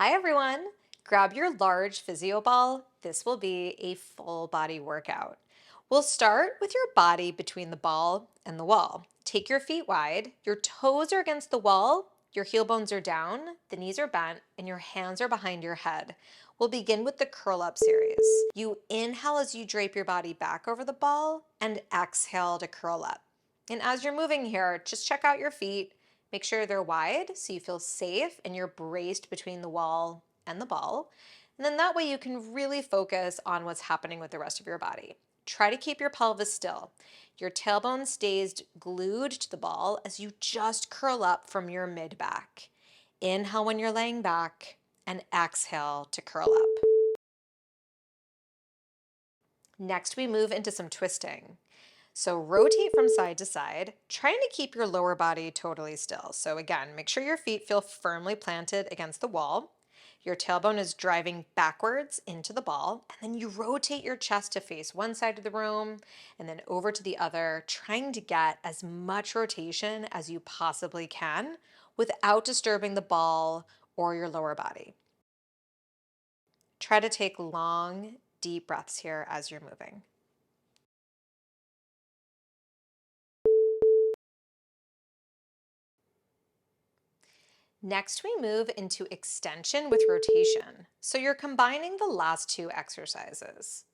Hi everyone! Grab your large physioball. This will be a full body workout. We'll start with your body between the ball and the wall. Take your feet wide, your toes are against the wall, your heel bones are down, the knees are bent, and your hands are behind your head. We'll begin with the curl up series. You inhale as you drape your body back over the ball and exhale to curl up. And as you're moving here, just check out your feet. Make sure they're wide so you feel safe and you're braced between the wall and the ball. And then that way you can really focus on what's happening with the rest of your body. Try to keep your pelvis still. Your tailbone stays glued to the ball as you just curl up from your mid back. Inhale when you're laying back and exhale to curl up. Next, we move into some twisting. So rotate from side to side, trying to keep your lower body totally still. So again, make sure your feet feel firmly planted against the wall. Your tailbone is driving backwards into the ball, and then you rotate your chest to face one side of the room and then over to the other, trying to get as much rotation as you possibly can without disturbing the ball or your lower body. Try to take long, deep breaths here as you're moving. Next, we move into extension with rotation. So you're combining the last two exercises.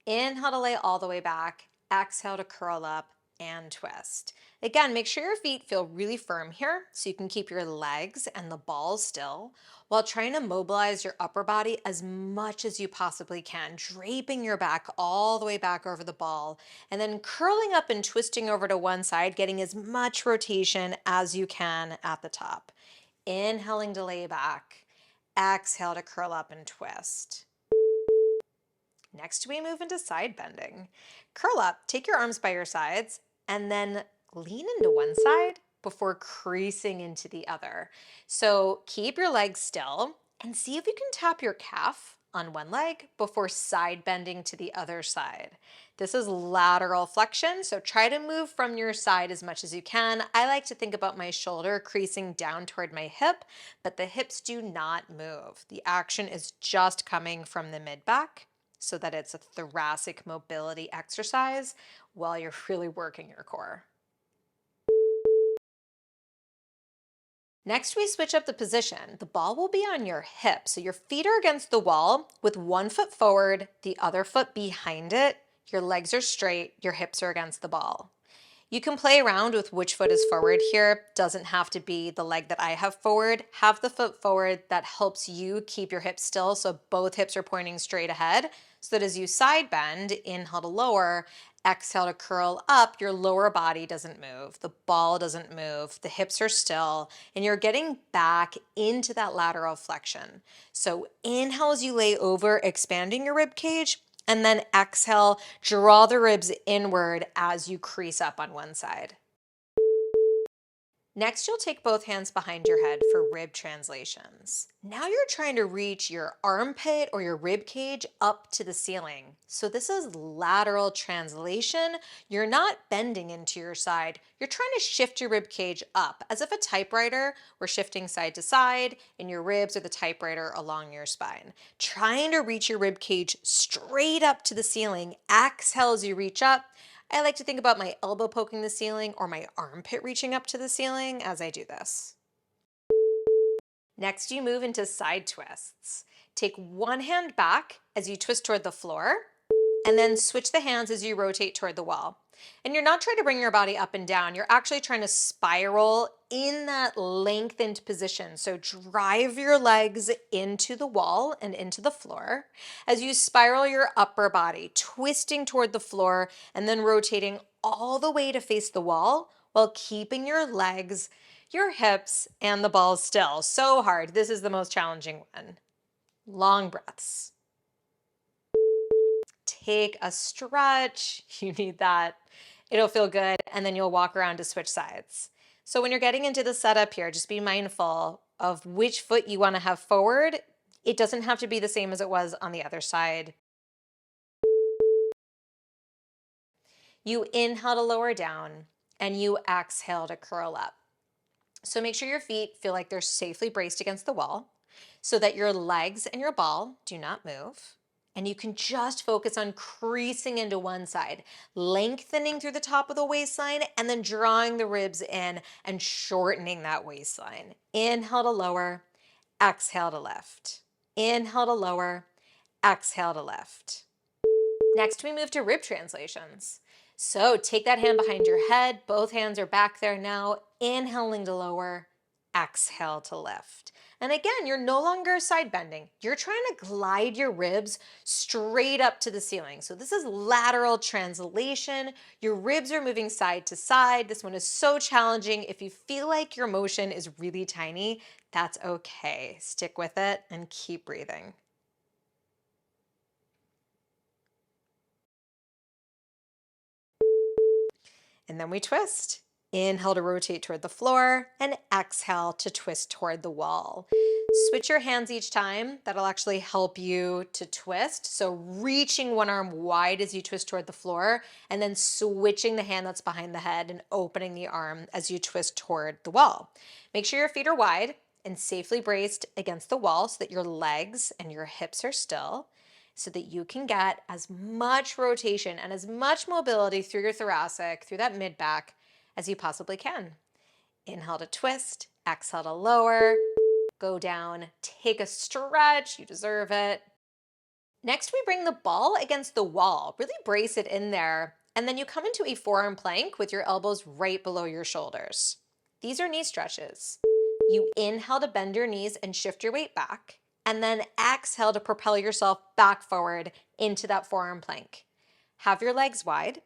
Inhale to lay all the way back, exhale to curl up and twist. Again, make sure your feet feel really firm here so you can keep your legs and the balls still while trying to mobilize your upper body as much as you possibly can, draping your back all the way back over the ball and then curling up and twisting over to one side, getting as much rotation as you can at the top. Inhaling to lay back, exhale to curl up and twist. Next, we move into side bending. Curl up, take your arms by your sides, and then lean into one side before creasing into the other. So keep your legs still and see if you can tap your calf on one leg before side bending to the other side. This is lateral flexion, so try to move from your side as much as you can. I like to think about my shoulder creasing down toward my hip, but the hips do not move. The action is just coming from the mid-back so that it's a thoracic mobility exercise while you're really working your core. Next, we switch up the position. The ball will be on your hip. So your feet are against the wall with one foot forward, the other foot behind it. Your legs are straight, your hips are against the ball. You can play around with which foot is forward here. Doesn't have to be the leg that I have forward. Have the foot forward that helps you keep your hips still so both hips are pointing straight ahead so that as you side bend, inhale to lower, exhale to curl up, your lower body doesn't move, the ball doesn't move, the hips are still, and you're getting back into that lateral flexion. So inhale as you lay over, expanding your rib cage, and then exhale, draw the ribs inward as you crease up on one side. Next, you'll take both hands behind your head for rib translations. Now you're trying to reach your armpit or your rib cage up to the ceiling. So this is lateral translation. You're not bending into your side. You're trying to shift your rib cage up as if a typewriter were shifting side to side and your ribs are the typewriter along your spine. Trying to reach your rib cage straight up to the ceiling. Exhale as you reach up. I like to think about my elbow poking the ceiling or my armpit reaching up to the ceiling as I do this. Next, you move into side twists. Take one hand back as you twist toward the floor, and then switch the hands as you rotate toward the wall. And you're not trying to bring your body up and down. You're actually trying to spiral in that lengthened position. So drive your legs into the wall and into the floor as you spiral your upper body, twisting toward the floor and then rotating all the way to face the wall while keeping your legs, your hips, and the balls still. So hard. This is the most challenging one. Long breaths. Take a stretch. You need that. It'll feel good. And then you'll walk around to switch sides. So when you're getting into the setup here, just be mindful of which foot you want to have forward. It doesn't have to be the same as it was on the other side. You inhale to lower down and you exhale to curl up. So make sure your feet feel like they're safely braced against the wall. so that your legs and your ball do not move. And you can just focus on creasing into one side, lengthening through the top of the waistline, and then drawing the ribs in and shortening that waistline. Inhale to lower, exhale to lift. Inhale to lower, exhale to lift. Next, we move to rib translations. So take that hand behind your head. Both hands are back there now. Inhaling to lower, exhale to lift. And again, you're no longer side bending. You're trying to glide your ribs straight up to the ceiling. So this is lateral translation. Your ribs are moving side to side. This one is so challenging. If you feel like your motion is really tiny, that's okay. Stick with it and keep breathing. And then we twist. Inhale to rotate toward the floor and exhale to twist toward the wall. Switch your hands each time. That'll actually help you to twist. So reaching one arm wide as you twist toward the floor and then switching the hand that's behind the head and opening the arm as you twist toward the wall. Make sure your feet are wide and safely braced against the wall so that your legs and your hips are still, so that you can get as much rotation and as much mobility through your thoracic, through that mid back, as you possibly can. Inhale to twist, exhale to lower, go down, take a stretch, you deserve it. Next, we bring the ball against the wall, really brace it in there, and then you come into a forearm plank with your elbows right below your shoulders. These are knee stretches. You inhale to bend your knees and shift your weight back, and then exhale to propel yourself back forward into that forearm plank. Have your legs wide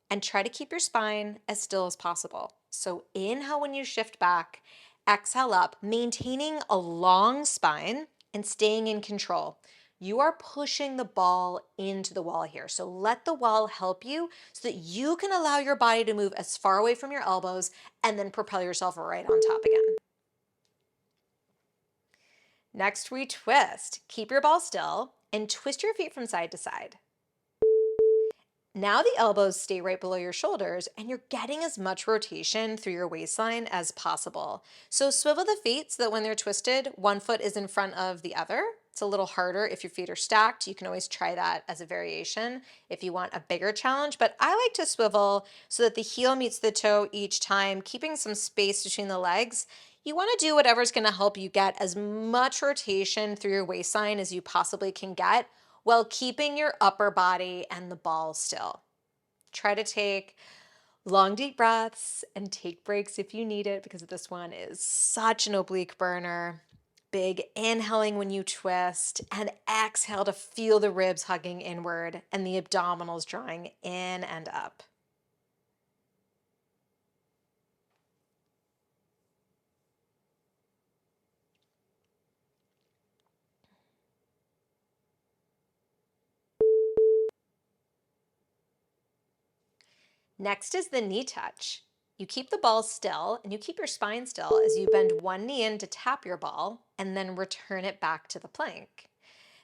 and try to keep your spine as still as possible. So inhale when you shift back, exhale up, maintaining a long spine and staying in control. You are pushing the ball into the wall here. So let the wall help you so that you can allow your body to move as far away from your elbows and then propel yourself right on top again. Next, we twist. Keep your ball still and twist your feet from side to side. Now the elbows stay right below your shoulders and you're getting as much rotation through your waistline as possible. So swivel the feet so that when they're twisted, one foot is in front of the other. It's a little harder if your feet are stacked. You can always try that as a variation if you want a bigger challenge, but I like to swivel so that the heel meets the toe each time, keeping some space between the legs. You want to do whatever's going to help you get as much rotation through your waistline as you possibly can get, while keeping your upper body and the ball still. Try to take long deep breaths and take breaks if you need it, because this one is such an oblique burner. Big inhaling when you twist and exhale to feel the ribs hugging inward and the abdominals drawing in and up. Next is the knee touch. You keep the ball still and you keep your spine still as you bend one knee in to tap your ball and then return it back to the plank.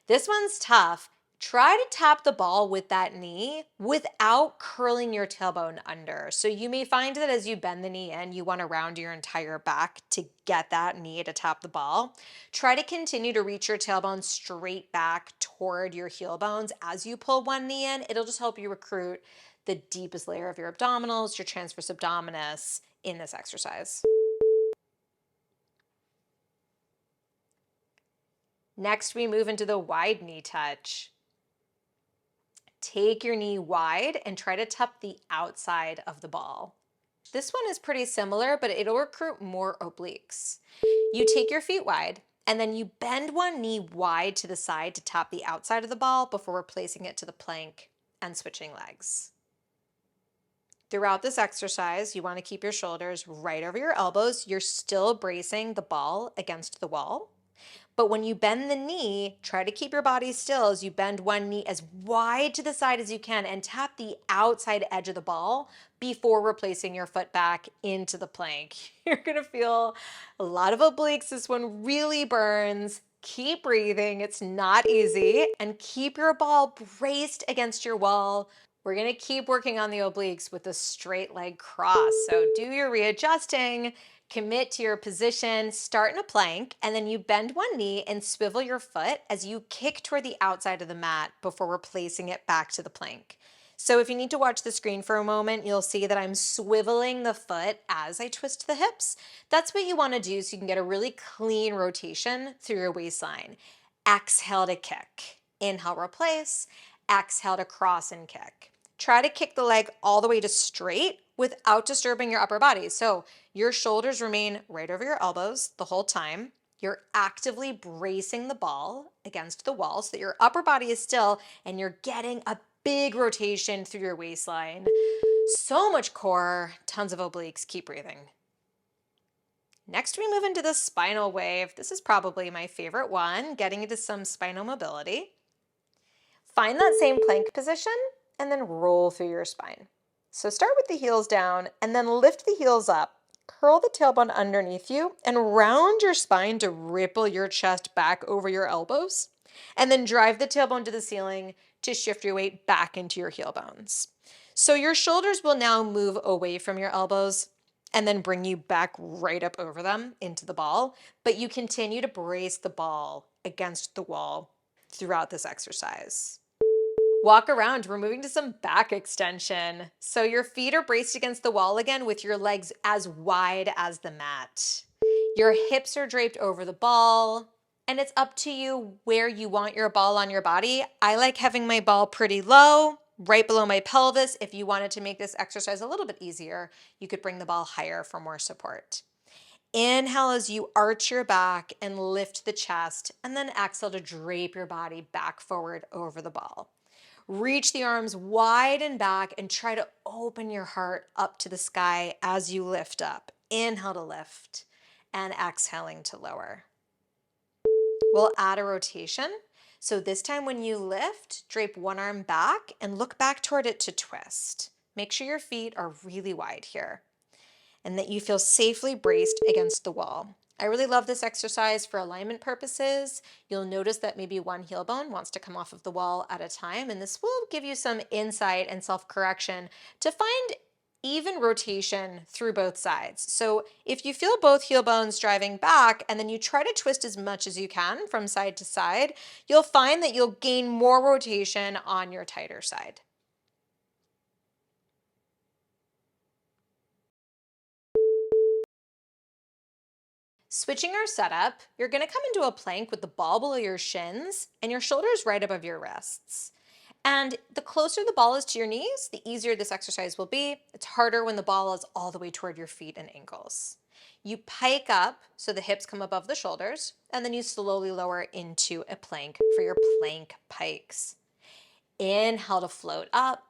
This one's tough. Try to tap the ball with that knee without curling your tailbone under. So you may find that as you bend the knee in, you want to round your entire back to get that knee to tap the ball. Try to continue to reach your tailbone straight back toward your heel bones as you pull one knee in. It'll just help you recruit the deepest layer of your abdominals, your transverse abdominis in this exercise. Next, we move into the wide knee touch. Take your knee wide and try to tap the outside of the ball. This one is pretty similar, but it'll recruit more obliques. You take your feet wide and then you bend one knee wide to the side to tap the outside of the ball before replacing it to the plank and switching legs. Throughout this exercise, you want to keep your shoulders right over your elbows. You're still bracing the ball against the wall. But when you bend the knee, try to keep your body still as you bend one knee as wide to the side as you can and tap the outside edge of the ball before replacing your foot back into the plank. You're gonna feel a lot of obliques. This one really burns. Keep breathing, it's not easy, and keep your ball braced against your wall. We're gonna keep working on the obliques with the straight leg cross. So do your readjusting, Commit to your position, start in a plank, and then you bend one knee and swivel your foot as you kick toward the outside of the mat before replacing it back to the plank. So if you need to watch the screen for a moment, you'll see that I'm swiveling the foot as I twist the hips. That's what you want to do so you can get a really clean rotation through your waistline. Exhale to kick. Inhale, replace. Exhale to cross and kick. Try to kick the leg all the way to straight without disturbing your upper body. So your shoulders remain right over your elbows the whole time. You're actively bracing the ball against the wall so that your upper body is still and you're getting a big rotation through your waistline. So much core, tons of obliques. Keep breathing. Next, we move into the spinal wave. This is probably my favorite one, getting into some spinal mobility. Find that same plank position and then roll through your spine. So start with the heels down and then lift the heels up. Curl the tailbone underneath you and round your spine to ripple your chest back over your elbows. And then drive the tailbone to the ceiling to shift your weight back into your heel bones. So your shoulders will now move away from your elbows and then bring you back right up over them into the ball. But you continue to brace the ball against the wall throughout this exercise. Walk around, we're moving to some back extension. So your feet are braced against the wall again with your legs as wide as the mat. Your hips are draped over the ball, and it's up to you where you want your ball on your body. I like having my ball pretty low, right below my pelvis. If you wanted to make this exercise a little bit easier, you could bring the ball higher for more support. Inhale as you arch your back and lift the chest, and then exhale to drape your body back forward over the ball. Reach the arms wide and back and try to open your heart up to the sky as you lift up. Inhale to lift and exhaling to lower. We'll add a rotation. So this time when you lift, drape one arm back and look back toward it to twist. Make sure your feet are really wide here and that you feel safely braced against the wall. I really love this exercise for alignment purposes. You'll notice that maybe one heel bone wants to come off of the wall at a time, and this will give you some insight and self-correction to find even rotation through both sides. So if you feel both heel bones driving back and then you try to twist as much as you can from side to side, you'll find that you'll gain more rotation on your tighter side. Switching our setup, you're going to come into a plank with the ball below your shins and your shoulders right above your wrists. And the closer the ball is to your knees, the easier this exercise will be. It's harder when the ball is all the way toward your feet and ankles. You pike up so the hips come above the shoulders, and then you slowly lower into a plank for your plank pikes. Inhale to float up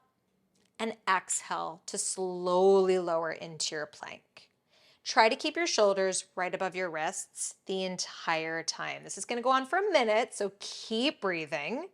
and exhale to slowly lower into your plank. Try to keep your shoulders right above your wrists the entire time. This is going to go on for a minute, so keep breathing.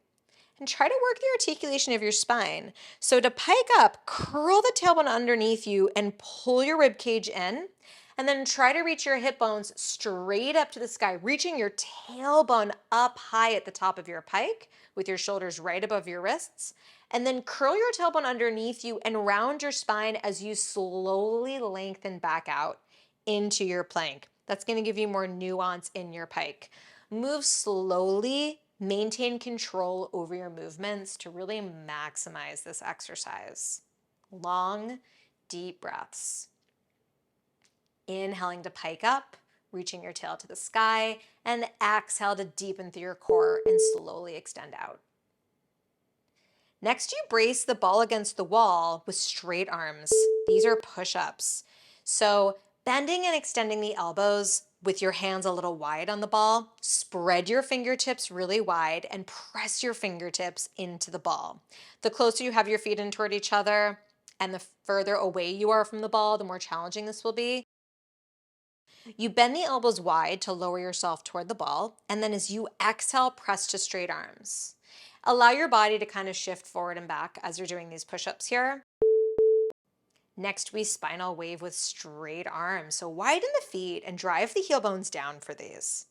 And try to work the articulation of your spine. So to pike up, curl the tailbone underneath you and pull your rib cage in. And then try to reach your hip bones straight up to the sky, reaching your tailbone up high at the top of your pike with your shoulders right above your wrists. And then curl your tailbone underneath you and round your spine as you slowly lengthen back out into your plank. That's going to give you more nuance in your pike. Move slowly, maintain control over your movements to really maximize this exercise. Long, deep breaths. Inhaling to pike up, reaching your tail to the sky, and exhale to deepen through your core and slowly extend out. Next, you brace the ball against the wall with straight arms. These are push-ups. So bending and extending the elbows with your hands a little wide on the ball, spread your fingertips really wide and press your fingertips into the ball. The closer you have your feet in toward each other and the further away you are from the ball, the more challenging this will be. You bend the elbows wide to lower yourself toward the ball, and then as you exhale, press to straight arms. Allow your body to kind of shift forward and back as you're doing these push-ups here. Next, we spinal wave with straight arms. So widen the feet and drive the heel bones down for these.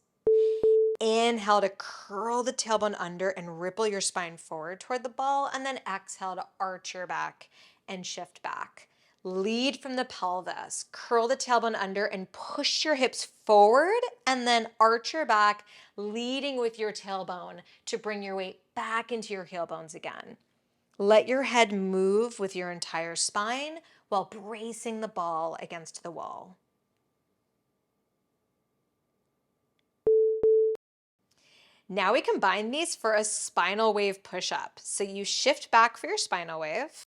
Inhale to curl the tailbone under and ripple your spine forward toward the ball, and then exhale to arch your back and shift back. Lead from the pelvis. Curl the tailbone under and push your hips forward, and then arch your back, leading with your tailbone to bring your weight back into your heel bones again. Let your head move with your entire spine while bracing the ball against the wall. Now we combine these for a spinal wave push-up. So you shift back for your spinal wave.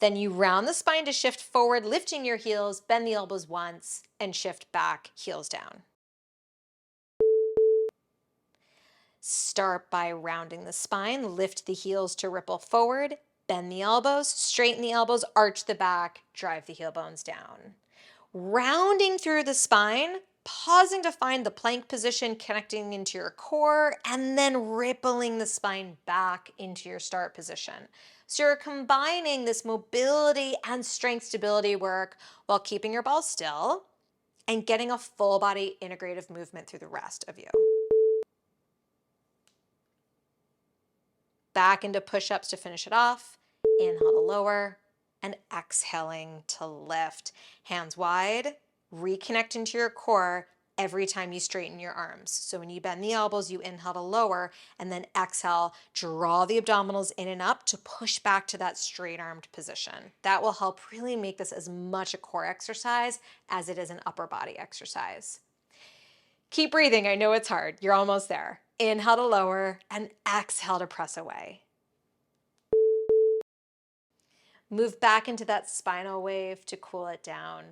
Then you round the spine to shift forward, lifting your heels, bend the elbows once, and shift back, heels down. Start by rounding the spine, lift the heels to ripple forward, bend the elbows, straighten the elbows, arch the back, drive the heel bones down. Rounding through the spine, pausing to find the plank position, connecting into your core, and then rippling the spine back into your start position. So you're combining this mobility and strength stability work while keeping your ball still and getting a full body integrative movement through the rest of you. Back into push-ups to finish it off. Inhale to lower and exhaling to lift. Hands wide, reconnect into your core every time you straighten your arms. So when you bend the elbows, you inhale to lower, and then exhale, draw the abdominals in and up to push back to that straight-armed position. That will help really make this as much a core exercise as it is an upper body exercise. Keep breathing. I know it's hard. You're almost there. Inhale to lower and exhale to press away. Move back into that spinal wave to cool it down.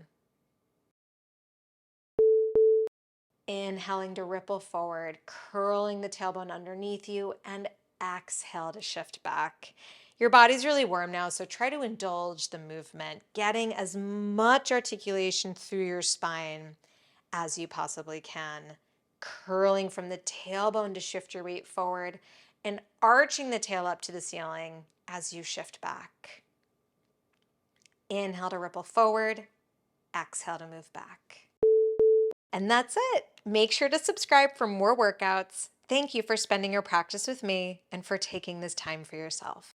Inhaling to ripple forward, curling the tailbone underneath you, and exhale to shift back. Your body's really warm now, so try to indulge the movement, getting as much articulation through your spine as you possibly can. Curling from the tailbone to shift your weight forward and arching the tail up to the ceiling as you shift back. Inhale to ripple forward, exhale to move back. And that's it. Make sure to subscribe for more workouts. Thank you for spending your practice with me and for taking this time for yourself.